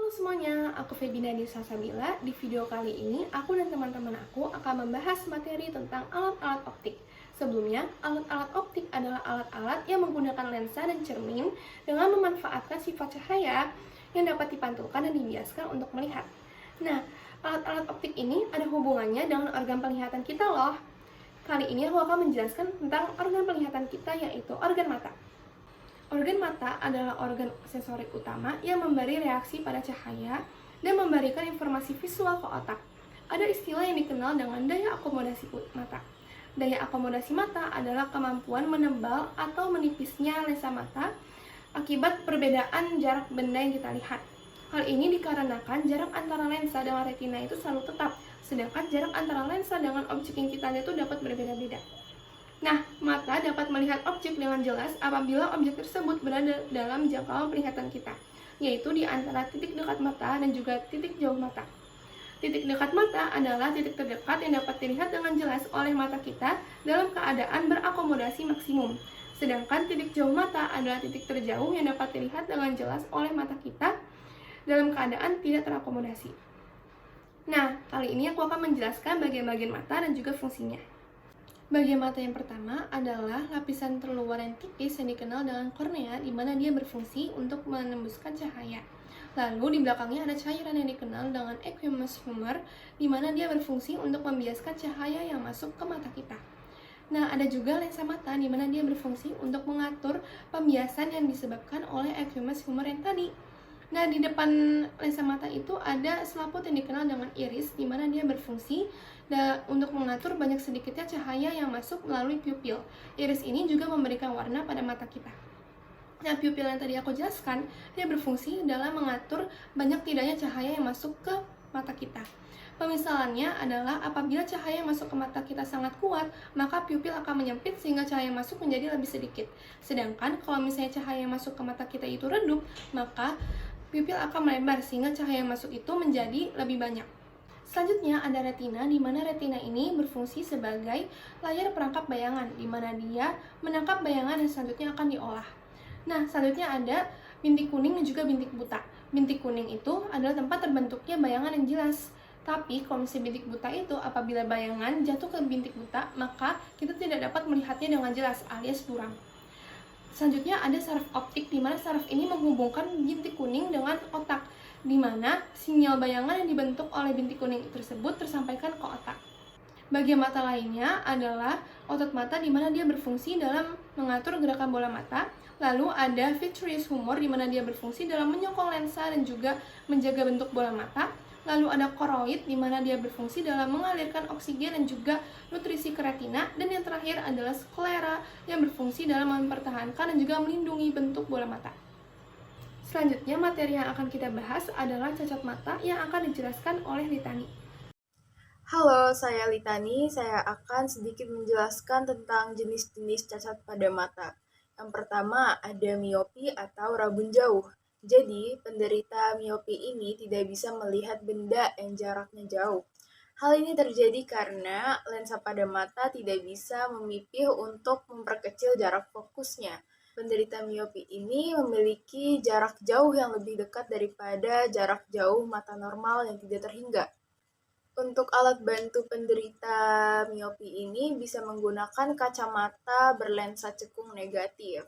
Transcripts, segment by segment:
Halo semuanya, aku Febina Nisa Sabila. Di video kali ini, aku dan teman-teman aku akan membahas materi tentang alat-alat optik. Sebelumnya, alat-alat optik adalah alat-alat yang menggunakan lensa dan cermin dengan memanfaatkan sifat cahaya yang dapat dipantulkan dan dibiaskan untuk melihat. Nah, alat-alat optik ini ada hubungannya dengan organ penglihatan kita loh. Kali ini aku akan menjelaskan tentang organ penglihatan kita, yaitu organ mata. Organ mata adalah organ sensorik utama yang memberi reaksi pada cahaya dan memberikan informasi visual ke otak. Ada istilah yang dikenal dengan daya akomodasi mata. Daya akomodasi mata adalah kemampuan menebal atau menipisnya lensa mata akibat perbedaan jarak benda yang kita lihat. Hal ini dikarenakan jarak antara lensa dengan retina itu selalu tetap, sedangkan jarak antara lensa dengan objek yang kita lihat itu dapat berbeda-beda. Nah, mata dapat melihat objek dengan jelas apabila objek tersebut berada dalam jangkauan penglihatan kita, yaitu di antara titik dekat mata dan juga titik jauh mata. Titik dekat mata adalah titik terdekat yang dapat dilihat dengan jelas oleh mata kita dalam keadaan berakomodasi maksimum. Sedangkan titik jauh mata adalah titik terjauh yang dapat dilihat dengan jelas oleh mata kita dalam keadaan tidak terakomodasi. Nah, kali ini aku akan menjelaskan bagian-bagian mata dan juga fungsinya. Bagian mata yang pertama adalah lapisan terluar yang tipis yang dikenal dengan kornea, di mana dia berfungsi untuk menembuskan cahaya. Lalu di belakangnya ada cairan yang dikenal dengan aqueous humor, di mana dia berfungsi untuk membiaskan cahaya yang masuk ke mata kita. Nah, ada juga lensa mata, di mana dia berfungsi untuk mengatur pembiasan yang disebabkan oleh aqueous humor yang tadi. Nah, di depan lensa mata itu ada selaput yang dikenal dengan iris, di mana dia berfungsi untuk mengatur banyak sedikitnya cahaya yang masuk melalui pupil. Iris ini juga memberikan warna pada mata kita. Nah, pupil yang tadi aku jelaskan, dia berfungsi dalam mengatur banyak tidaknya cahaya yang masuk ke mata kita. Pemisalannya adalah apabila cahaya yang masuk ke mata kita sangat kuat, maka pupil akan menyempit sehingga cahaya yang masuk menjadi lebih sedikit. Sedangkan kalau misalnya cahaya yang masuk ke mata kita itu redup, maka pupil akan melebar sehingga cahaya yang masuk itu menjadi lebih banyak. Selanjutnya ada retina, di mana retina ini berfungsi sebagai layar perangkap bayangan, di mana dia menangkap bayangan yang selanjutnya akan diolah. Nah, selanjutnya ada bintik kuning dan juga bintik buta. Bintik kuning itu adalah tempat terbentuknya bayangan yang jelas. Tapi kalau misalnya bintik buta itu, apabila bayangan jatuh ke bintik buta, maka kita tidak dapat melihatnya dengan jelas alias buram. Selanjutnya ada saraf optik, di mana saraf ini menghubungkan bintik kuning dengan otak, di mana sinyal bayangan yang dibentuk oleh bintik kuning tersebut tersampaikan ke otak. Bagian mata lainnya adalah otot mata, di mana dia berfungsi dalam mengatur gerakan bola mata. Lalu ada vitreous humor, di mana dia berfungsi dalam menyokong lensa dan juga menjaga bentuk bola mata. Lalu ada koroid, di mana dia berfungsi dalam mengalirkan oksigen dan juga nutrisi ke retina. Dan yang terakhir adalah sklera, yang berfungsi dalam mempertahankan dan juga melindungi bentuk bola mata. Selanjutnya, materi yang akan kita bahas adalah cacat mata yang akan dijelaskan oleh Litani. Halo, saya Litani. Saya akan sedikit menjelaskan tentang jenis-jenis cacat pada mata. Yang pertama, ada miopi atau rabun jauh. Jadi, penderita miopi ini tidak bisa melihat benda yang jaraknya jauh. Hal ini terjadi karena lensa pada mata tidak bisa memipih untuk memperkecil jarak fokusnya. Penderita miopi ini memiliki jarak jauh yang lebih dekat daripada jarak jauh mata normal yang tidak terhingga. Untuk alat bantu penderita miopi ini bisa menggunakan kacamata berlensa cekung negatif.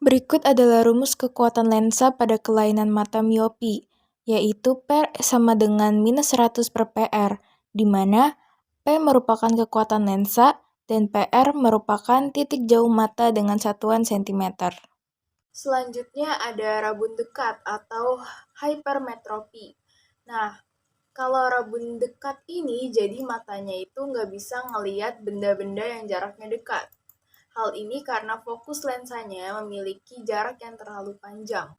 Berikut adalah rumus kekuatan lensa pada kelainan mata miopi, yaitu P sama dengan minus 100 per PR, di mana P merupakan kekuatan lensa dan PR merupakan titik jauh mata dengan satuan cm. Selanjutnya ada rabun dekat atau hypermetropi. Nah, kalau rabun dekat ini jadi matanya itu nggak bisa ngelihat benda-benda yang jaraknya dekat. Hal ini karena fokus lensanya memiliki jarak yang terlalu panjang.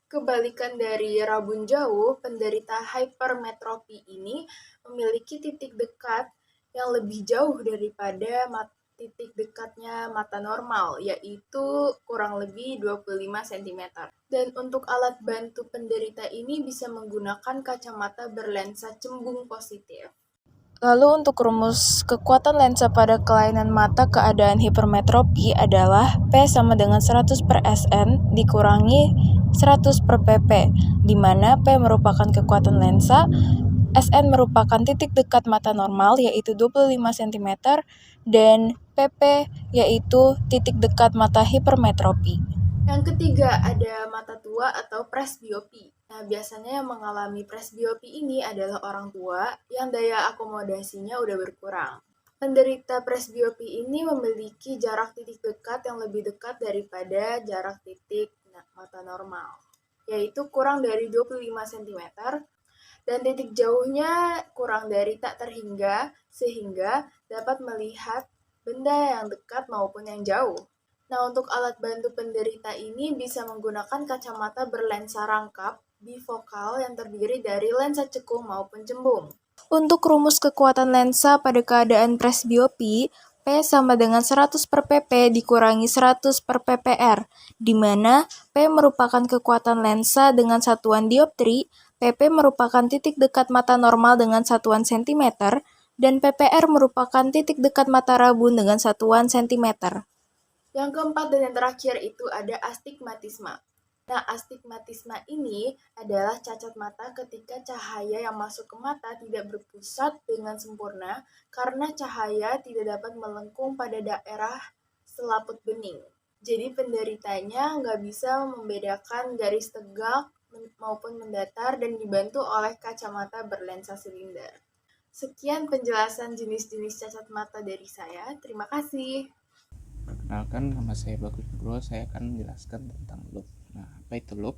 Kebalikan dari rabun jauh, penderita hypermetropi ini memiliki titik dekat yang lebih jauh daripada titik dekatnya mata normal, yaitu kurang lebih 25 cm. Dan untuk alat bantu penderita ini bisa menggunakan kacamata berlensa cembung positif. Lalu untuk rumus kekuatan lensa pada kelainan mata keadaan hipermetropi adalah P sama dengan 100 per SN dikurangi 100 per PP. di mana P merupakan kekuatan lensa, SN merupakan titik dekat mata normal yaitu 25 cm, dan PP yaitu titik dekat mata hipermetropi. Yang ketiga ada mata tua atau presbiopi. Nah, biasanya yang mengalami presbiopi ini adalah orang tua yang daya akomodasinya udah berkurang. Penderita presbiopi ini memiliki jarak titik dekat yang lebih dekat daripada jarak titik mata normal, yaitu kurang dari 25 cm, dan titik jauhnya kurang dari tak terhingga, sehingga dapat melihat benda yang dekat maupun yang jauh. Nah, untuk alat bantu penderita ini bisa menggunakan kacamata berlensa rangkap bifokal yang terdiri dari lensa cekung maupun cembung. Untuk rumus kekuatan lensa pada keadaan presbiopi, P sama dengan 100 per pp dikurangi 100 per ppr, di mana P merupakan kekuatan lensa dengan satuan dioptri, pp merupakan titik dekat mata normal dengan satuan cm, dan ppr merupakan titik dekat mata rabun dengan satuan cm. Yang keempat dan yang terakhir itu ada astigmatisme. Nah, astigmatisme ini adalah cacat mata ketika cahaya yang masuk ke mata tidak berpusat dengan sempurna karena cahaya tidak dapat melengkung pada daerah selaput bening. Jadi penderitanya nggak bisa membedakan garis tegak maupun mendatar dan dibantu oleh kacamata berlensa silinder. Sekian penjelasan jenis-jenis cacat mata dari saya. Terima kasih. Perkenalkan, nama saya Bagus Nugroho. Saya akan menjelaskan tentang loop. Nah, apa itu loop?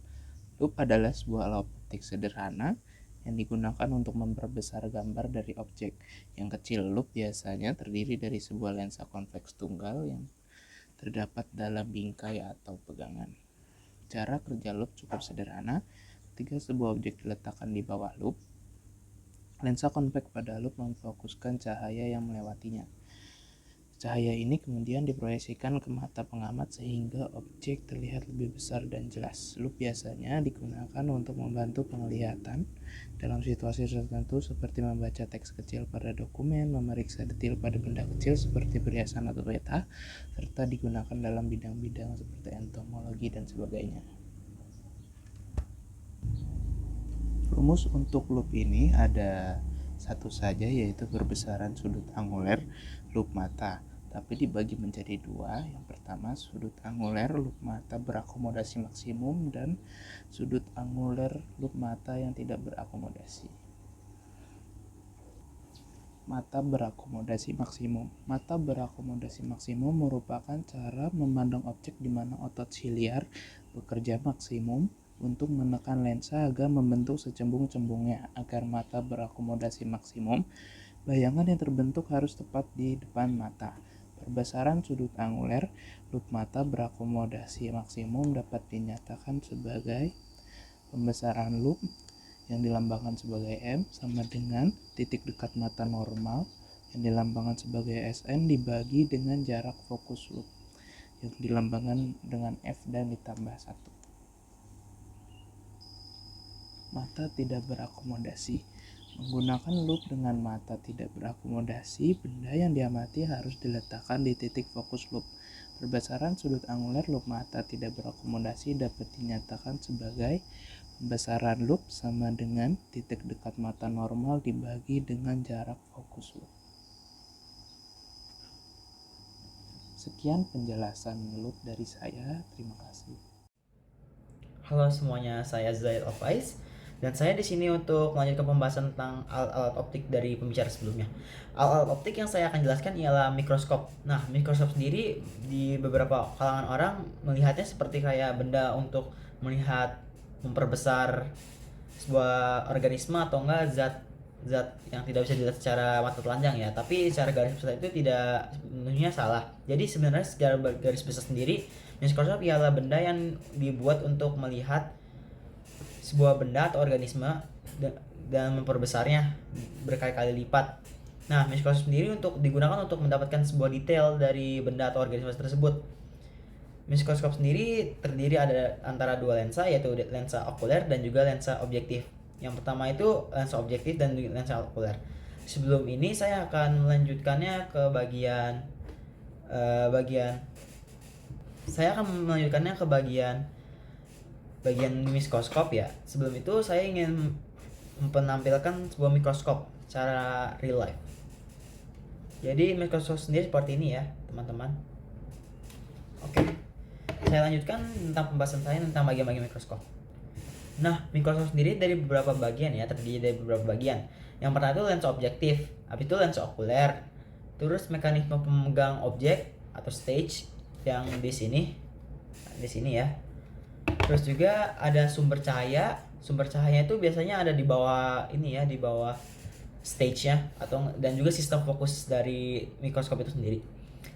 Loop adalah sebuah alat optik sederhana yang digunakan untuk memperbesar gambar dari objek. Yang kecil, loop biasanya terdiri dari sebuah lensa konveks tunggal yang terdapat dalam bingkai atau pegangan. Cara kerja loop cukup sederhana. Ketika sebuah objek diletakkan di bawah loop, lensa konveks pada loop memfokuskan cahaya yang melewatinya. Cahaya ini kemudian diproyeksikan ke mata pengamat sehingga objek terlihat lebih besar dan jelas. Loop biasanya digunakan untuk membantu penglihatan dalam situasi tertentu seperti membaca teks kecil pada dokumen, memeriksa detail pada benda kecil seperti perhiasan atau peta, serta digunakan dalam bidang-bidang seperti entomologi dan sebagainya. Rumus untuk loop ini ada satu saja, yaitu perbesaran sudut anguler loop mata, tapi dibagi menjadi dua. Yang pertama, sudut anguler loop mata berakomodasi maksimum dan sudut anguler loop mata yang tidak berakomodasi. Mata berakomodasi maksimum. Mata berakomodasi maksimum merupakan cara memandang objek di mana otot siliar bekerja maksimum untuk menekan lensa agar membentuk secembung-cembungnya. Agar mata berakomodasi maksimum, bayangan yang terbentuk harus tepat di depan mata. Perbesaran sudut anguler loop mata berakomodasi maksimum dapat dinyatakan sebagai pembesaran loop yang dilambangkan sebagai M sama dengan titik dekat mata normal yang dilambangkan sebagai SN dibagi dengan jarak fokus loop yang dilambangkan dengan F dan ditambah 1. Mata tidak berakomodasi. Menggunakan loop dengan mata tidak berakomodasi, benda yang diamati harus diletakkan di titik fokus loop. Perbesaran sudut anguler loop mata tidak berakomodasi dapat dinyatakan sebagai pembesaran loop sama dengan titik dekat mata normal dibagi dengan jarak fokus loop. Sekian penjelasan loop dari saya. Terima kasih. Halo semuanya, saya Zaid Alfaiz dan saya di sini untuk melanjutkan pembahasan tentang alat-alat optik dari pembicara sebelumnya. Alat-alat optik yang saya akan jelaskan ialah mikroskop. Nah, mikroskop sendiri di beberapa kalangan orang melihatnya seperti kayak benda untuk melihat memperbesar sebuah organisme atau enggak zat yang tidak bisa dilihat secara mata telanjang ya. Tapi secara garis besar itu tidak sepenuhnya salah. Jadi sebenarnya secara garis besar sendiri, mikroskop ialah benda yang dibuat untuk melihat sebuah benda atau organisme dan memperbesarnya berkali-kali lipat. Nah, mikroskop sendiri digunakan untuk mendapatkan sebuah detail dari benda atau organisme tersebut. Mikroskop sendiri terdiri ada antara dua lensa, yaitu lensa okuler dan juga lensa objektif. Yang pertama itu lensa objektif dan lensa okuler. Sebelum ini saya akan melanjutkannya ke bagian bagian mikroskop ya. Sebelum itu saya ingin menampilkan sebuah mikroskop secara real life. Jadi mikroskop sendiri seperti ini ya teman-teman. Oke, saya lanjutkan tentang pembahasan saya tentang bagian-bagian mikroskop. Nah, mikroskop sendiri dari beberapa bagian ya, terdiri dari beberapa bagian. Yang pertama itu lensa objektif, habis itu lensa okuler, terus mekanisme pemegang objek atau stage yang di sini ya. Terus juga ada sumber cahaya. Sumber cahaya itu biasanya ada di bawah ini ya, di bawah stage-nya dan juga sistem fokus dari mikroskop itu sendiri.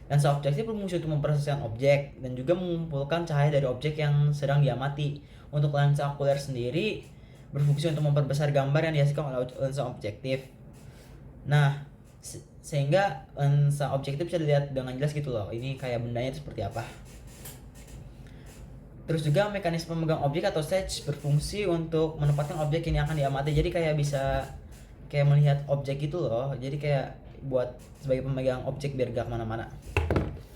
Lensa objektif berfungsi untuk memproseskan objek dan juga mengumpulkan cahaya dari objek yang sedang diamati. Untuk lensa okuler sendiri berfungsi untuk memperbesar gambar yang dihasilkan oleh lensa objektif. Nah, sehingga lensa objektif bisa dilihat dengan jelas gitu loh. Ini kayak bendanya itu seperti apa. Terus juga mekanisme memegang objek atau stage berfungsi untuk menempatkan objek ini akan diamati. Jadi kayak bisa kayak melihat objek gitu loh. Jadi kayak buat sebagai pemegang objek biar gak kemana-mana.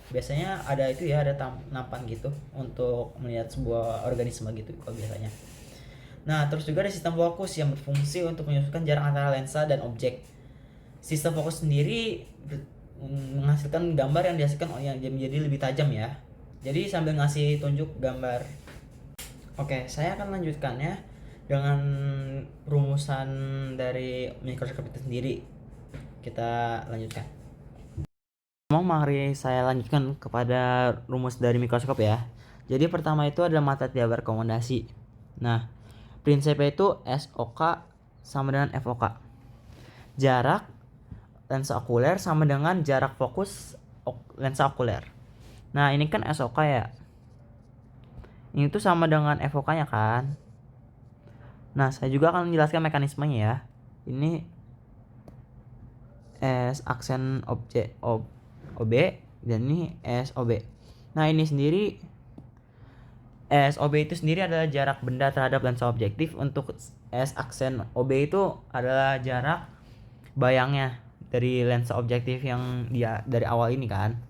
Biasanya ada itu ya, ada nampan gitu untuk melihat sebuah organisme gitu kalau biasanya. Nah, terus juga ada sistem fokus yang berfungsi untuk menyusulkan jarak antara lensa dan objek. Sistem fokus sendiri menghasilkan gambar yang dihasilkan yang menjadi lebih tajam ya. Jadi sambil ngasih tunjuk gambar. Oke, saya akan lanjutkan ya dengan rumusan dari mikroskop itu sendiri. Kita lanjutkan. Mari saya lanjutkan kepada rumus dari mikroskop ya. Jadi pertama itu adalah mata tidak berakomodasi. Nah, prinsipnya itu SOK sama dengan FOK. Jarak lensa okuler sama dengan jarak fokus lensa okuler. Nah, ini kan SOK ya. Ini tuh sama dengan FOK-nya kan. Nah, saya juga akan menjelaskan mekanismenya ya. Ini S aksen objek OB dan ini SOB. Nah, ini sendiri SOB itu sendiri adalah jarak benda terhadap lensa objektif. Untuk S aksen OB itu adalah jarak bayangnya dari lensa objektif yang dia dari awal ini kan.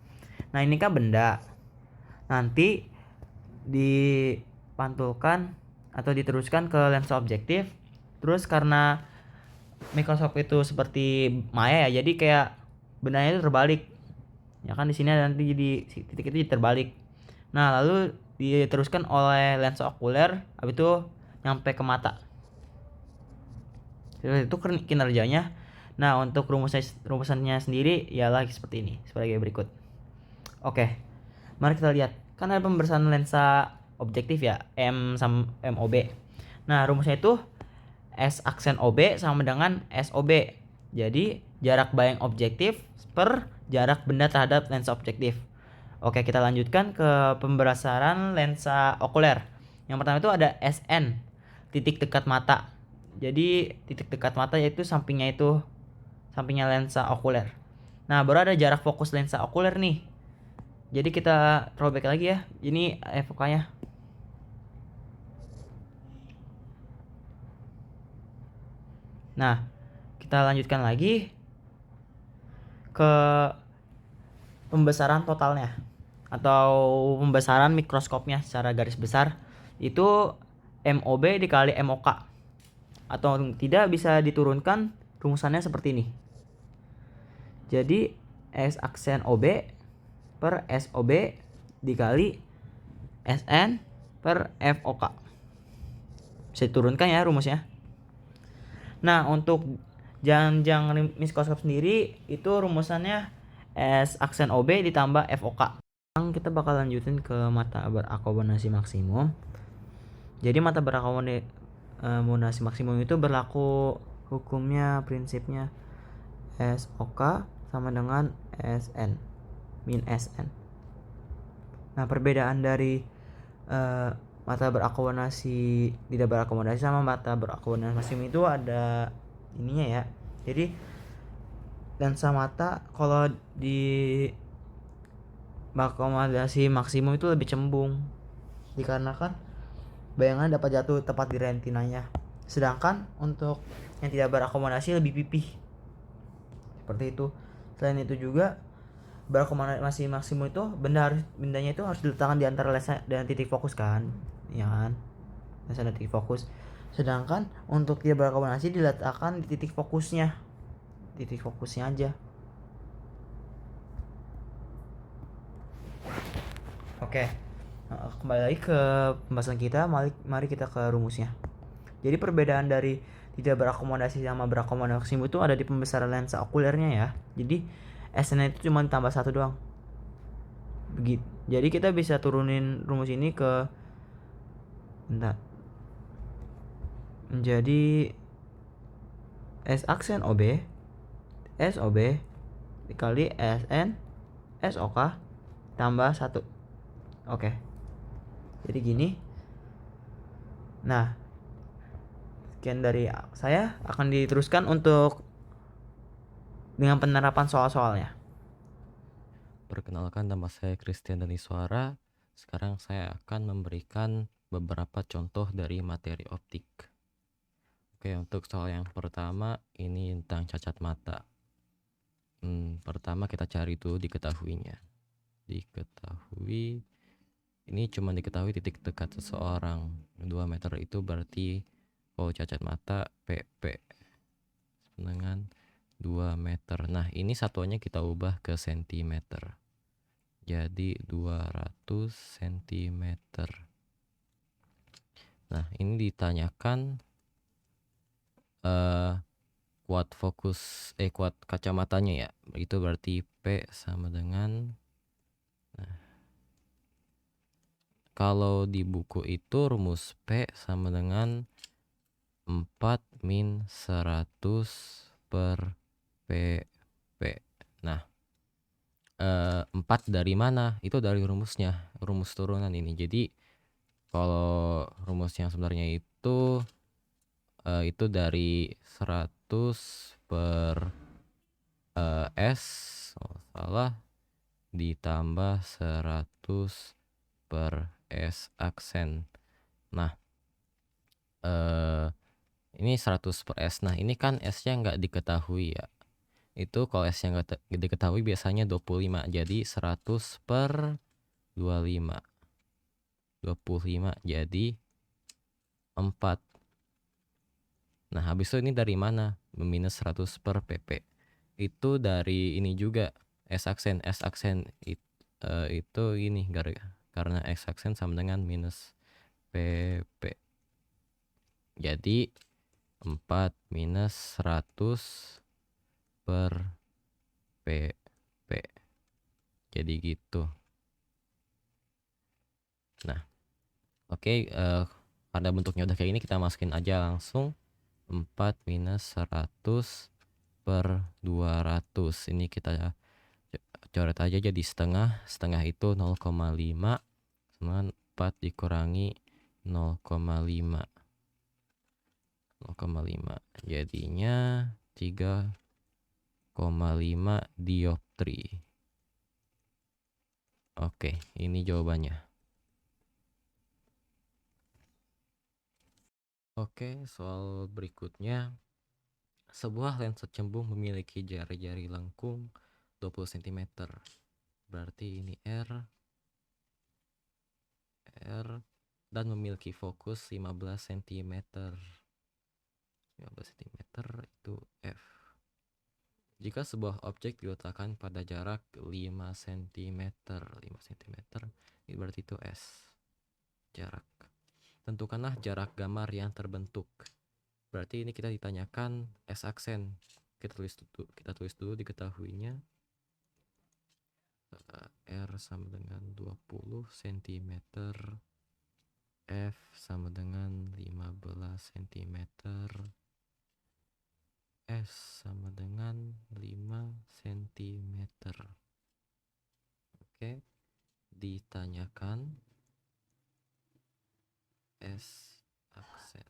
Nah, ini kan benda. Nanti dipantulkan atau diteruskan ke lensa objektif. Terus karena mikroskop itu seperti maya ya, jadi kayak bendanya itu terbalik. Ya kan di sini nanti jadi titik itu terbalik. Nah, lalu diteruskan oleh lensa okuler, habis itu nyampe ke mata. Itu kinerjanya. Nah, untuk rumusannya sendiri ialah seperti ini, sebagai berikut. Oke. Mari kita lihat. Kan ada pembersihan lensa objektif ya, MOB. Nah, rumusnya itu S aksen OB sama dengan SOB. Jadi, jarak bayang objektif per jarak benda terhadap lensa objektif. Oke, kita lanjutkan ke pembesaran lensa okuler. Yang pertama itu ada SN, titik dekat mata. Jadi titik dekat mata yaitu sampingnya lensa okuler. Nah, baru ada jarak fokus lensa okuler nih. Jadi kita throwback lagi ya. Ini FOK-nya. Nah, kita lanjutkan lagi ke pembesaran totalnya atau pembesaran mikroskopnya secara garis besar itu MOB dikali MOK, atau tidak bisa diturunkan rumusannya seperti ini. Jadi S aksen OB per SOB dikali SN per FOK. Bisa diturunkan ya rumusnya. Nah, untuk janjang mikroskop sendiri itu rumusannya S aksen OB ditambah FOK. Sekarang kita bakal lanjutin ke mata berakomodasi maksimum. Jadi mata berakomodasi maksimum itu berlaku hukumnya, prinsipnya SOK sama dengan SN min SN. Nah, perbedaan dari mata berakomodasi tidak berakomodasi sama mata berakomodasi maksimum itu ada ininya ya. Jadi lensa mata kalau di berakomodasi maksimum itu lebih cembung dikarenakan bayangan dapat jatuh tepat di retinanya. Sedangkan untuk yang tidak berakomodasi lebih pipih. Seperti itu. Selain itu juga berakomodasi maksimum itu bendanya itu harus diletakkan di antara lensa dan titik fokus kan, ya kan? lensa dan titik fokus. Sedangkan untuk tidak berakomodasi diletakkan di titik fokusnya aja. Oke, kembali lagi ke pembahasan kita. Mari kita ke rumusnya. Jadi perbedaan dari tidak berakomodasi sama berakomodasi itu ada di pembesaran lensa okulernya ya. Jadi SN itu cuma tambah 1 doang. Begitu. Jadi kita bisa turunin rumus ini ke menjadi S aksen OB SOB dikali SN SOK tambah 1. Oke. Jadi gini. Nah, sekian dari saya, akan diteruskan untuk dengan penerapan soal-soalnya. Perkenalkan, nama saya Christian Daniswara. Sekarang saya akan memberikan beberapa contoh dari materi optik. Oke, untuk soal yang pertama ini tentang cacat mata. Pertama kita cari dulu diketahuinya. Ini cuma diketahui titik dekat seseorang. 2 meter itu berarti kalau cacat mata PP dengan 2 meter. Nah, ini satuannya kita ubah ke sentimeter. Jadi 200 cm. Nah, ini ditanyakan kuat kacamatanya ya. Itu berarti P sama dengan, kalau di buku itu rumus P sama dengan 4-100 per PP. Nah, 4 dari mana? Itu dari rumusnya, rumus turunan ini. Jadi kalau rumus yang sebenarnya itu dari 100 per S, salah, ditambah 100 per S aksen. Nah, ini 100 per S. Nah, ini kan S-nya nggak diketahui ya. Itu kalau S-nya nggak diketahui biasanya 25. Jadi 100 per 25. 25 jadi 4. Nah, habis itu ini dari mana? Minus 100 per PP. Itu dari ini juga, S aksen. S aksen itu ini karena X aksen sama dengan minus PP. Jadi 4 minus 100 per PP. Jadi gitu. Nah, oke, karena bentuknya udah kayak ini, kita masukin aja langsung 4 minus 100 per 200. Ini kita coret aja jadi setengah. Setengah itu 0,5 sama 4 dikurangi 0,5. 0,5 jadinya 3,5 dioptri. Oke, ini jawabannya. Oke, soal berikutnya. Sebuah lensa cembung memiliki jari-jari lengkung 20 cm. Berarti ini R dan memiliki fokus 15 cm. 15 cm itu F. Jika sebuah objek diletakkan pada jarak 5 cm, 5 cm, itu berarti itu S. Jarak. Tentukanlah jarak gambar yang terbentuk. Berarti ini kita ditanyakan S aksen. Kita tulis dulu diketahuinya. R sama dengan 20 cm. F sama dengan 15 cm. S sama dengan 5 cm. Oke. Ditanyakan S aksen.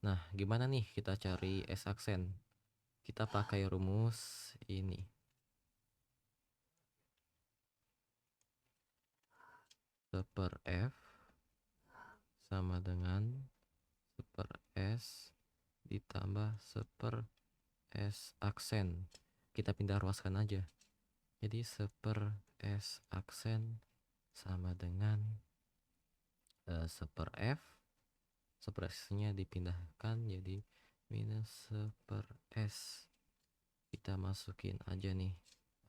Nah, gimana nih kita cari S aksen? Kita pakai rumus ini. Seper F sama dengan seper S ditambah seper S aksen. Kita pindah ruaskan aja. Jadi seper S aksen sama dengan 1 F. 1 S-nya dipindahkan jadi minus 1 S. Kita masukin aja nih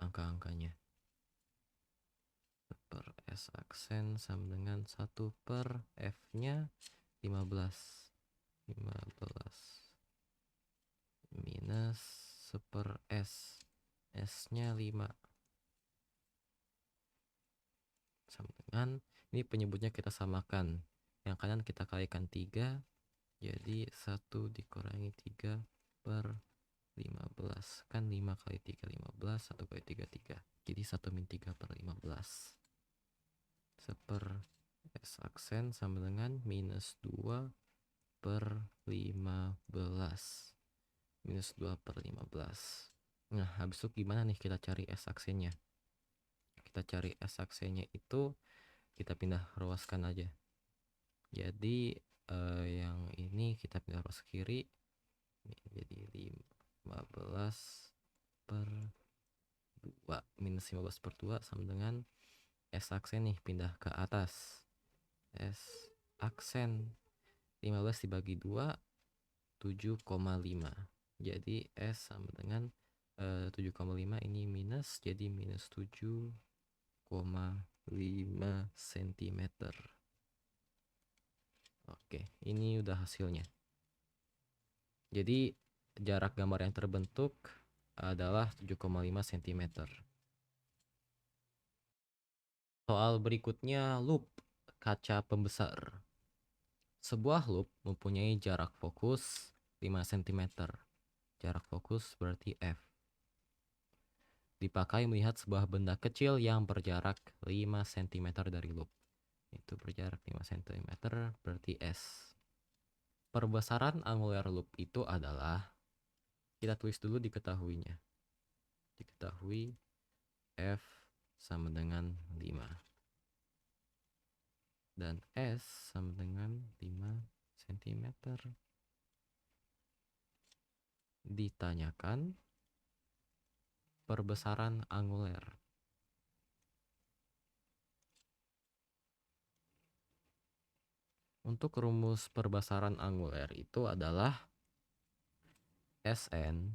angka-angkanya. 1 S aksen sama dengan 1 per F-nya 15. 15 minus 1 S. S-nya 5. Sama dengan, ini penyebutnya kita samakan. Yang kanan kita kalikan 3. Jadi 1 dikurangi 3 per 15. Kan 5 kali 3, 15. 1 kali 3, 3. Jadi 1 min 3 per 15. 1 S aksen sama dengan minus 2 per 15. Minus 2 per 15. Nah, habis itu gimana nih kita cari S aksennya? Kita cari S aksennya itu kita pindah ruaskan aja. Jadi yang ini kita pindah ruas kiri. Jadi 15 per 2. Minus 15 per 2 sama dengan S aksen nih pindah ke atas. S aksen 15 dibagi 2 7,5. Jadi S sama dengan 7,5 ini minus, jadi minus 7,5 cm. Oke, ini udah hasilnya. Jadi jarak gambar yang terbentuk adalah 7,5 cm. Soal berikutnya, loop kaca pembesar. Sebuah loop mempunyai jarak fokus 5 cm. Jarak fokus berarti F. Dipakai melihat sebuah benda kecil yang berjarak 5 cm dari loop. Itu berjarak 5 cm berarti S. Perbesaran angular loop itu adalah, kita tulis dulu diketahuinya. Diketahui F sama dengan 5. Dan S sama dengan 5 cm. Ditanyakan perbesaran angular. Untuk rumus perbesaran angular itu adalah Sn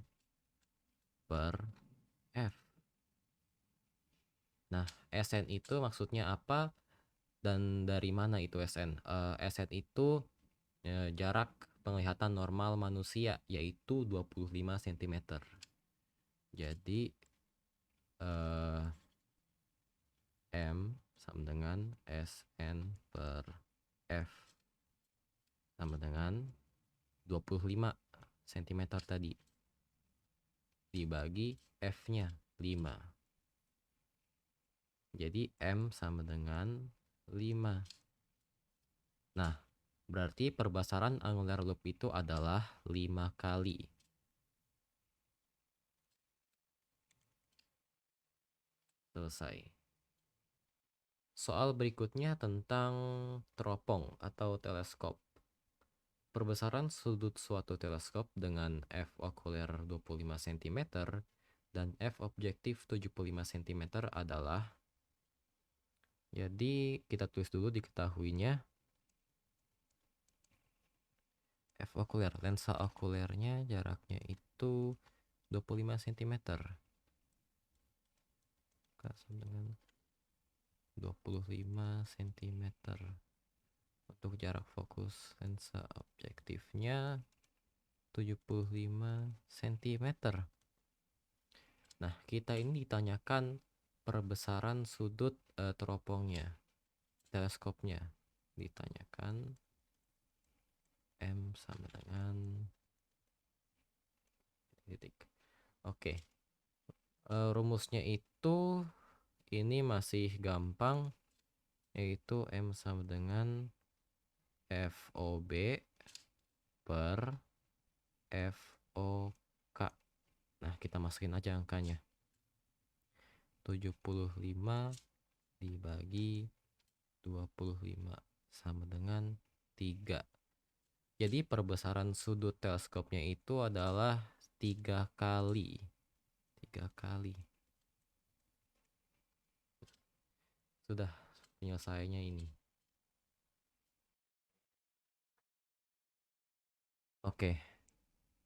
per F. Nah, Sn itu maksudnya apa dan dari mana itu Sn? Sn itu jarak penglihatan normal manusia, yaitu 25 cm. Jadi M sama dengan Sn per F sama dengan 25 cm tadi dibagi F-nya 5. Jadi M sama dengan 5. Nah, berarti perbesaran angular loop itu adalah 5 kali. Selesai. Soal berikutnya tentang teropong atau teleskop. Perbesaran sudut suatu teleskop dengan F okuler 25 cm dan F objektif 75 cm adalah, jadi kita tulis dulu diketahuinya. F okuler, lensa okulernya jaraknya itu 25 cm. Sama dengan 25 cm. Untuk jarak fokus lensa objektifnya 75 cm. Nah, kita ini ditanyakan perbesaran sudut teropongnya, teleskopnya. Ditanyakan M sama dengan titik. Oke. Rumusnya itu ini masih gampang, yaitu M sama dengan FOB per FOK. Nah, kita masukin aja angkanya. 75 dibagi 25 sama dengan 3. Jadi perbesaran sudut teleskopnya itu adalah 3 kali. 3 kali. Sudah, penyelesaiannya ini. Oke,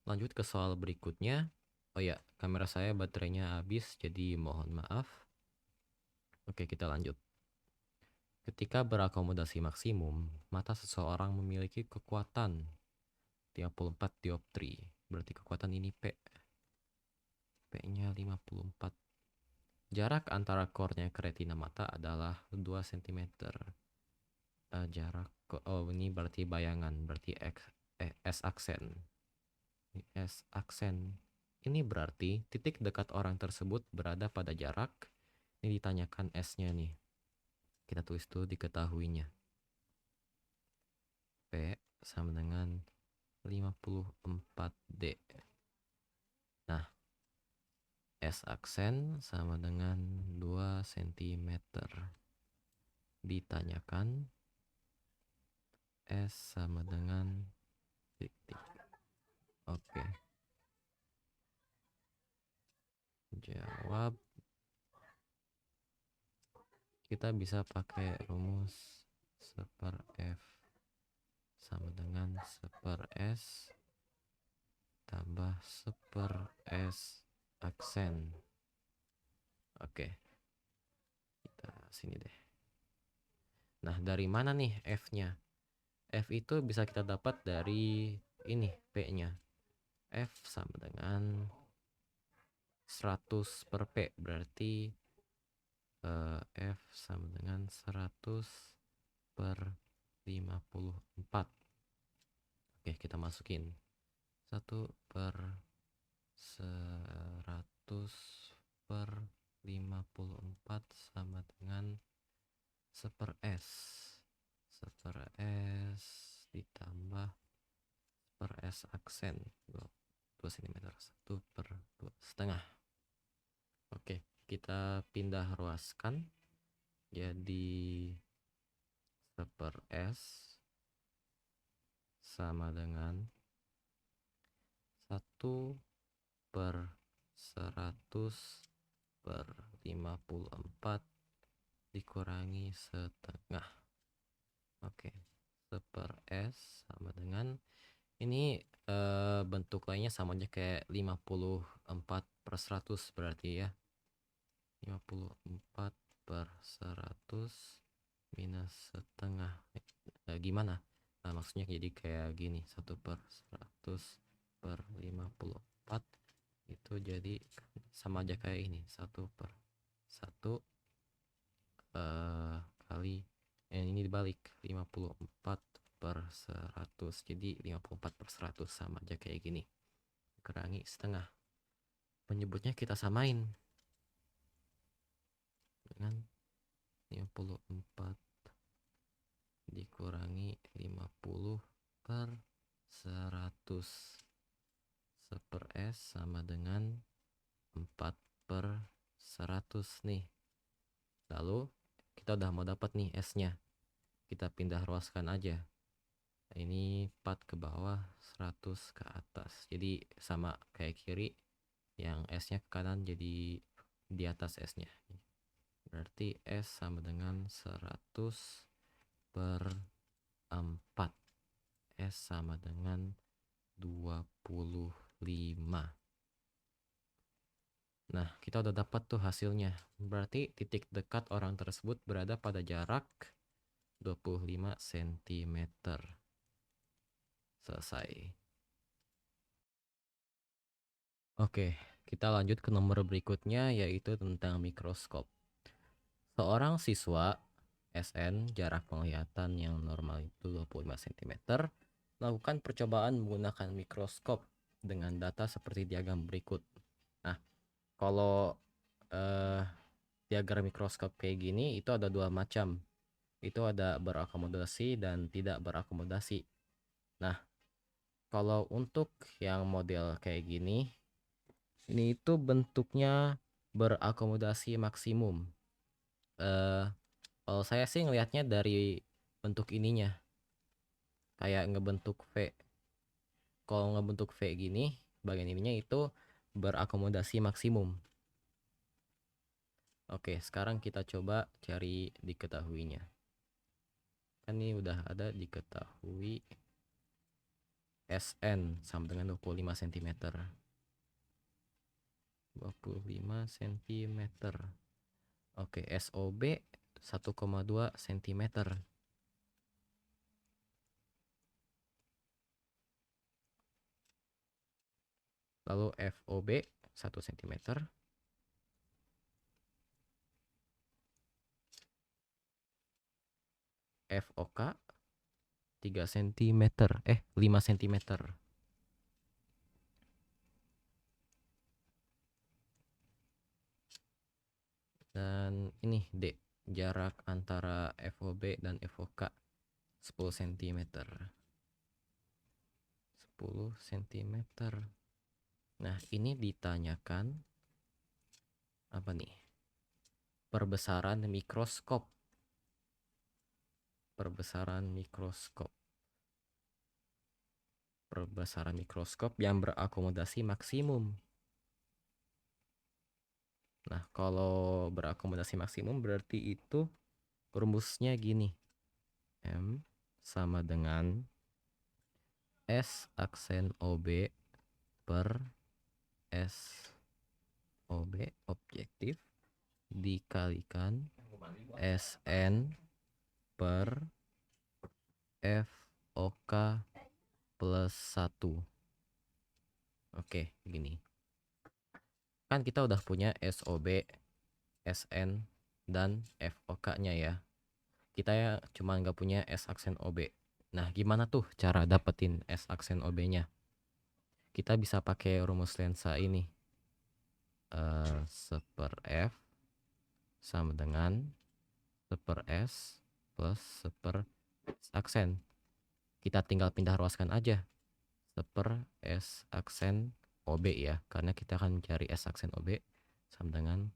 lanjut ke soal berikutnya. Oh ya, kamera saya baterainya habis, jadi mohon maaf. Oke, kita lanjut. Ketika berakomodasi maksimum, mata seseorang memiliki kekuatan 34 dioptri. Berarti kekuatan ini P. P-nya 54. Jarak antara kornea ke retina mata adalah 2 cm. Jarak ini berarti bayangan, berarti S aksen. S aksen. Ini berarti titik dekat orang tersebut berada pada jarak. Ini ditanyakan S-nya nih. Kita tulis dulu diketahuinya. P sama dengan 54D. Nah, S aksen sama dengan 2 cm. Ditanyakan S sama dengan titik. Oke. Jawab. Kita bisa pakai rumus 1/F sama dengan 1/S tambah 1/S aksen. Oke. Kita sini deh. Nah, dari mana nih F-nya? F itu bisa kita dapat dari ini P-nya. F sama dengan 100/P, berarti F sama dengan 100/54. Oke, kita masukin 1/100/54 sama dengan 1/S. 1/S ditambah 1/S aksen 2 cm, 1/2,5. Oke, kita pindah ruaskan jadi 1/S sama dengan 1/100/54 dikurangi setengah. Oke, 1/S sama dengan ini bentuk lainnya sama aja kayak 54/100 berarti ya. 54/100 minus setengah. Gimana? Nah, maksudnya jadi kayak gini, 1/100/54 itu jadi sama aja kayak ini, 1/1 kali ini dibalik 54/100, jadi 54/100 sama aja kayak gini, kurangi setengah. Penyebutnya kita samain dengan 54 dikurangi 50/100. 1/S sama dengan 4/100 nih. Lalu kita udah mau dapat nih S-nya. Kita pindah ruaskan aja. Ini 4 ke bawah, 100 ke atas. Jadi sama kayak kiri, yang S-nya ke kanan jadi di atas S-nya. Berarti S sama dengan 100/4. S sama dengan 25. Nah, kita udah dapat tuh hasilnya. Berarti titik dekat orang tersebut berada pada jarak 25 cm. Selesai. Oke, kita lanjut ke nomor berikutnya, yaitu tentang mikroskop. Seorang siswa SN, jarak penglihatan yang normal itu 25 cm, melakukan percobaan menggunakan mikroskop dengan data seperti diagram berikut. Nah, kalau diagram mikroskop kayak gini itu ada 2 macam. Itu ada berakomodasi dan tidak berakomodasi. Nah, kalau untuk yang model kayak gini, ini itu bentuknya berakomodasi maksimum. Kalau saya sih ngelihatnya dari bentuk ininya, kayak ngebentuk V. Kalau ngebentuk V gini, bagian ininya itu berakomodasi maksimum. Oke, sekarang kita coba cari diketahuinya. Kan ini udah ada diketahui. SN sama dengan 25 cm. 25 cm. Oke, SOB 1,2 cm. Lalu FOB 1 cm. FOK 3 cm. 5 cm. Dan ini D, jarak antara FOB dan FOK 10 cm. 10 cm. Nah, ini ditanyakan apa nih? Perbesaran mikroskop. Perbesaran mikroskop. Perbesaran mikroskop yang berakomodasi maksimum. Nah, kalau berakomodasi maksimum berarti itu rumusnya gini. M sama dengan S aksen OB per S OB objektif dikalikan SN per FOK plus 1. Oke, gini. Kan kita udah punya SOB, SN, dan FOK-nya ya. Kita ya cuma nggak punya S aksen OB. Nah, gimana tuh cara dapetin S aksen OB-nya? Kita bisa pakai rumus lensa ini. 1/F sama dengan 1/S plus 1/S aksen. Kita tinggal pindah ruaskan aja. 1/S aksen OB ya, karena kita akan mencari S aksen OB sama dengan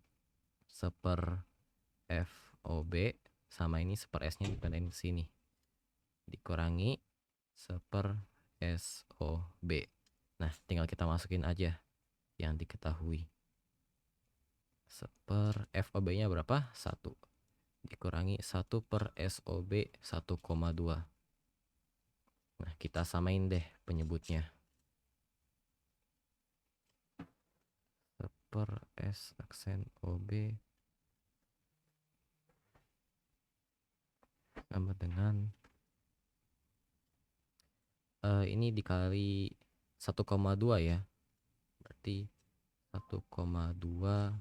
1/F OB sama ini 1/S-nya dipindahin ke sini. Dikurangi 1/S OB. Nah, tinggal kita masukin aja yang diketahui. 1/FOB-nya berapa? 1. Dikurangi 1/SOB 1,2. Nah, kita samain deh penyebutnya. 1/S aksen OB sama dengan ini dikali 1,2 ya. Berarti 1,2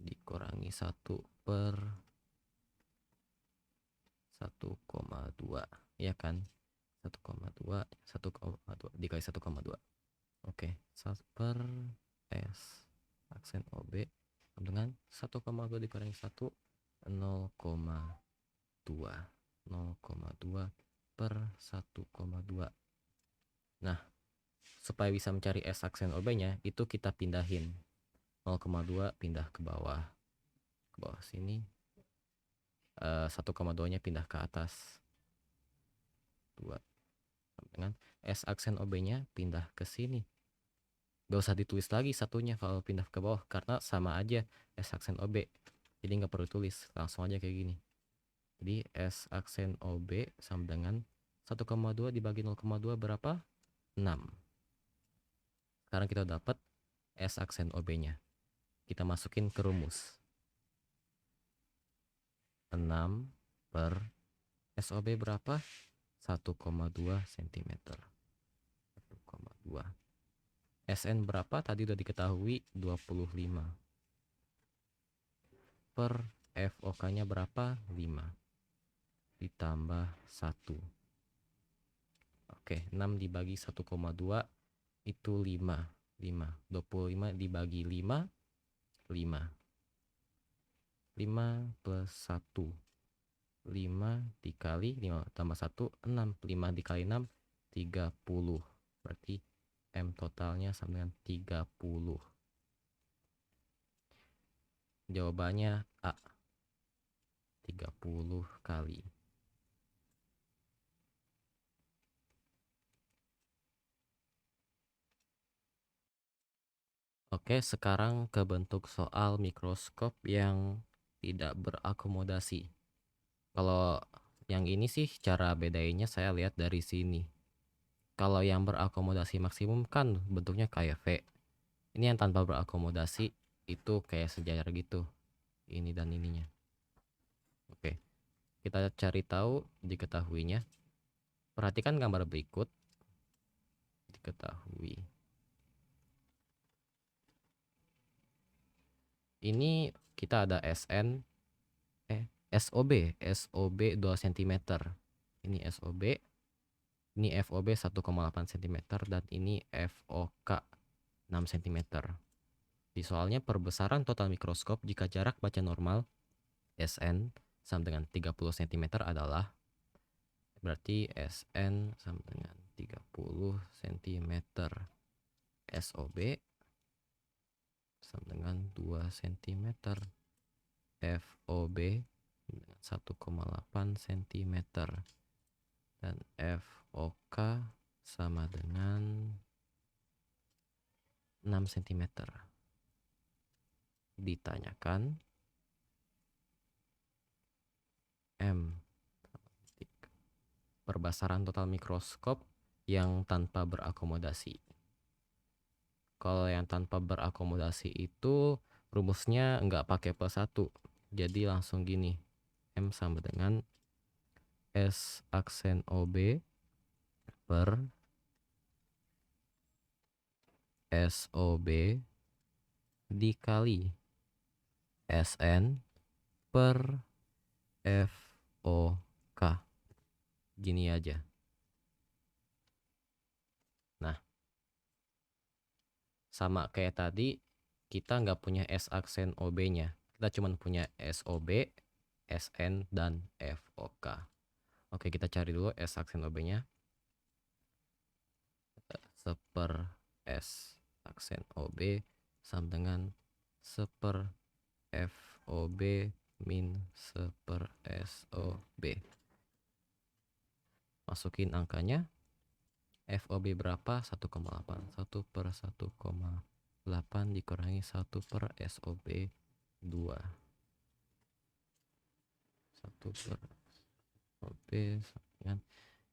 dikurangi 1/1,2 ya kan? 1,2 dikali 1,2. Oke, 1/S aksen OB sama dengan 1,2 dikurangi 1, 0,2. 0,2 per 1,2. Nah, supaya bisa mencari S aksen OB-nya, itu kita pindahin. 0,2 pindah ke bawah. Ke bawah sini. 1,2-nya pindah ke atas. 2. Dengan S aksen OB-nya pindah ke sini. Gak usah ditulis lagi satunya kalau pindah ke bawah, karena sama aja S aksen OB. Jadi nggak perlu tulis, langsung aja kayak gini. Jadi S aksen OB sama dengan 1,2 dibagi 0,2 berapa? 6. Sekarang kita dapat S aksen OB-nya. Kita masukin ke rumus. 6 per SOB berapa? 1,2 cm. 1,2. SN berapa? Tadi udah diketahui 25. Per FOK-nya berapa? 5. Ditambah 1. Oke, 6 dibagi 1,2 itu 5. 25 dibagi 5, 5. 5 plus 1. 5 dikali 5 tambah 1, 6. 5 dikali 6, 30. Berarti M totalnya sama dengan 30. Jawabannya A. 30 kali. Oke, sekarang ke bentuk soal mikroskop yang tidak berakomodasi. Kalau yang ini sih cara bedainnya saya lihat dari sini. Kalau yang berakomodasi maksimum kan bentuknya kayak V. Ini yang tanpa berakomodasi itu kayak sejajar gitu. Ini dan ininya. Oke. Kita cari tahu diketahuinya. Perhatikan gambar berikut. Diketahui. Ini kita ada SOB 2 cm. Ini SOB, ini FOB 1,8 cm, dan ini FOK 6 cm. Di soalnya perbesaran total mikroskop jika jarak baca normal SN sama dengan 30 cm adalah, berarti SN sama dengan 30 cm, SOB sama dengan 2 cm, FOB dengan 1,8 cm, dan FOK sama dengan 6 cm. Ditanyakan M perbesaran total mikroskop yang tanpa berakomodasi. Kalau yang tanpa berakomodasi itu rumusnya nggak pakai plus 1, jadi langsung gini, M sama dengan S aksen OB per SOB dikali SN per FOK. Gini aja. Nah, sama kayak tadi, kita nggak punya S aksen OB-nya. Kita cuma punya SOB, SN, dan FOK. Oke, kita cari dulu S aksen OB-nya. Seper S aksen OB sama dengan seper FOB min seper SOB. Masukin angkanya. FOB berapa? 1,8. 1 per 1,8 dikurangi 1 per SOB 2. 1 per SOB dengan,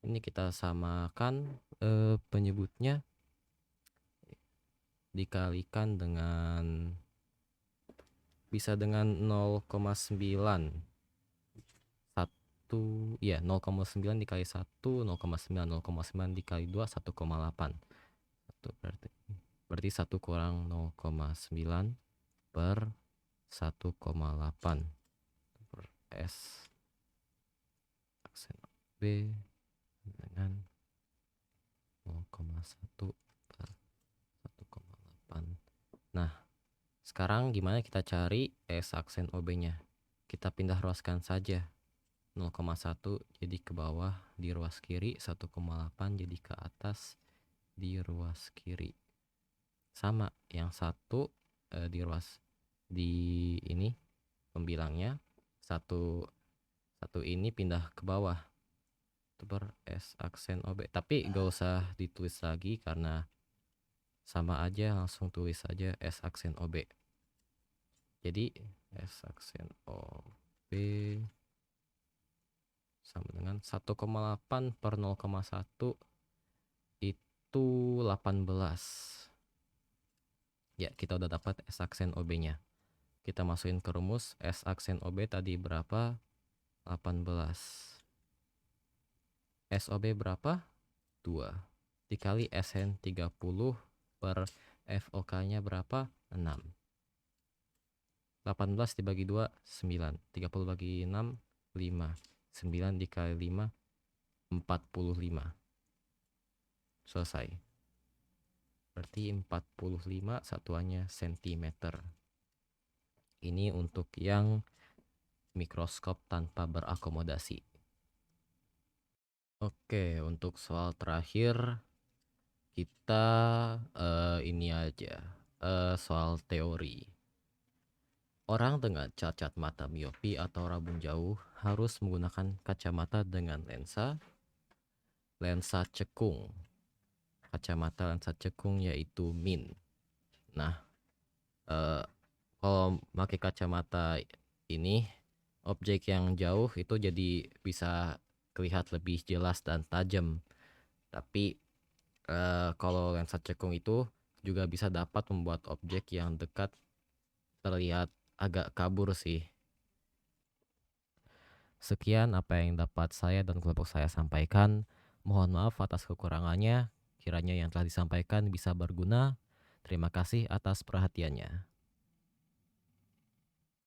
ini kita samakan penyebutnya, dikalikan dengan, bisa dengan 0,9. 0,9 dikali 1, 0,9, 0,9 dikali 2, 1,8. Berarti 1 kurang 0,9 per 1,8 per S aksen B dengan 0,1 per 1,8. Nah, sekarang gimana kita cari S aksen OB-nya? Kita pindah ruaskan saja. 0,1 jadi ke bawah di ruas kiri, 1,8 jadi ke atas di ruas kiri. Sama, yang satu di ruas di ini pembilangnya, satu ini pindah ke bawah. Itu per S aksen OB. Tapi gak usah ditulis lagi karena sama aja, langsung tulis saja S aksen OB. Jadi S aksen OB sama dengan 1,8 per 0,1 itu 18. Ya, kita udah dapat S aksen OB-nya. Kita masukin ke rumus. S aksen OB tadi berapa? 18. SOB berapa? 2. Dikali SN 30 per FOK-nya berapa? 6. 18 dibagi 2, 9. 30 bagi 6, 5. 9 dikali 5, 45. Selesai. Berarti 45 satuannya sentimeter. Ini untuk yang mikroskop tanpa berakomodasi. Oke, untuk soal terakhir kita ini aja, soal teori. Orang dengan cacat mata miopi atau rabun jauh harus menggunakan kacamata dengan lensa cekung. Kacamata lensa cekung yaitu min. Nah, kalau pakai kacamata ini, objek yang jauh itu jadi bisa kelihatan lebih jelas dan tajam. Tapi Kalau lensa cekung itu juga bisa dapat membuat objek yang dekat terlihat agak kabur sih. Sekian apa yang dapat saya dan kelompok saya sampaikan. Mohon maaf atas kekurangannya. Kiranya yang telah disampaikan bisa berguna. Terima kasih atas perhatiannya.